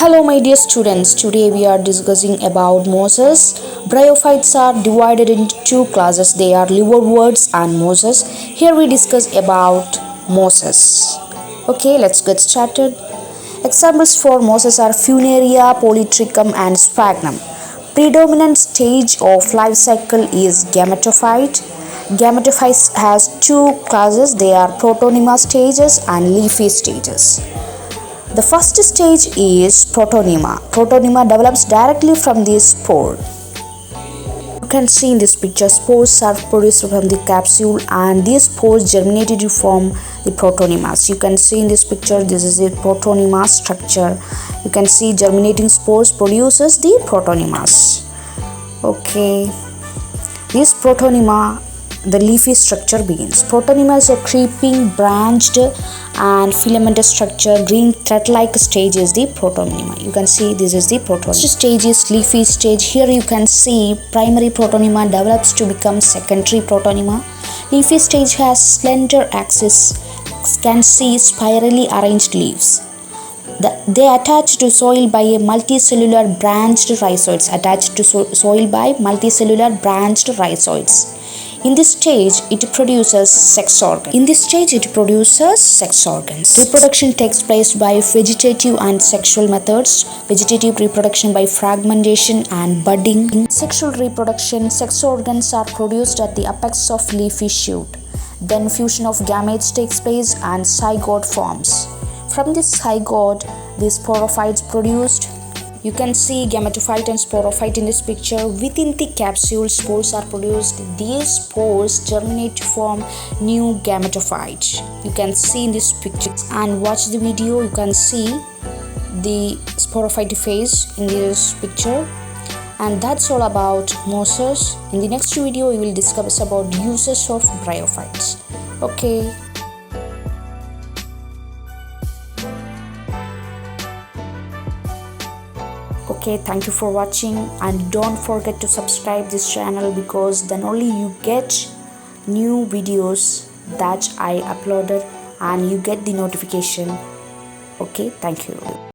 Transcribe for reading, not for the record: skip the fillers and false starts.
Hello my dear students, today we are discussing about mosses. Bryophytes are divided into two classes. They are liverworts and mosses. Here we discuss about mosses. Okay, let's get started. Examples for mosses are Funaria, Polytrichum and Sphagnum. Predominant stage of life cycle is gametophyte. Gametophytes has two classes. They are Protonema stages and Leafy stages. The first stage is Protonema. Protonema develops directly from the spore. You can see in this picture spores are produced from the capsule and these spores germinated to form the protonemas. You can see in this picture this is a protonema structure. You can see germinating spores produces the protonemas. Okay, this protonema, the leafy structure begins. Protonema is a creeping, branched and filamentous structure. Green thread-like stage is the protonema. You can see this is the protonema. First stage is leafy stage. Here you can see primary protonema develops to become secondary protonema. Leafy stage has slender axis. Can see spirally arranged leaves. They attach to soil by a multicellular branched rhizoids. Attached to soil by multicellular branched rhizoids. In this stage, it produces sex organs. Reproduction takes place by vegetative and sexual methods. Vegetative reproduction by fragmentation and budding. In sexual reproduction, sex organs are produced at the apex of leafy shoot. Then fusion of gametes takes place and zygote forms. From this zygote, the sporophytes produced. You can see gametophyte and sporophyte in this picture. Within the capsule, spores are produced. These spores germinate to form new gametophytes. You can see in this picture and watch the video. You can see the sporophyte phase in this picture. And that's all about mosses. In the next video, we will discuss about uses of bryophytes. Okay. Okay, thank you for watching and don't forget to subscribe this channel because then only you get new videos that I uploaded and you get the notification. Okay, thank you.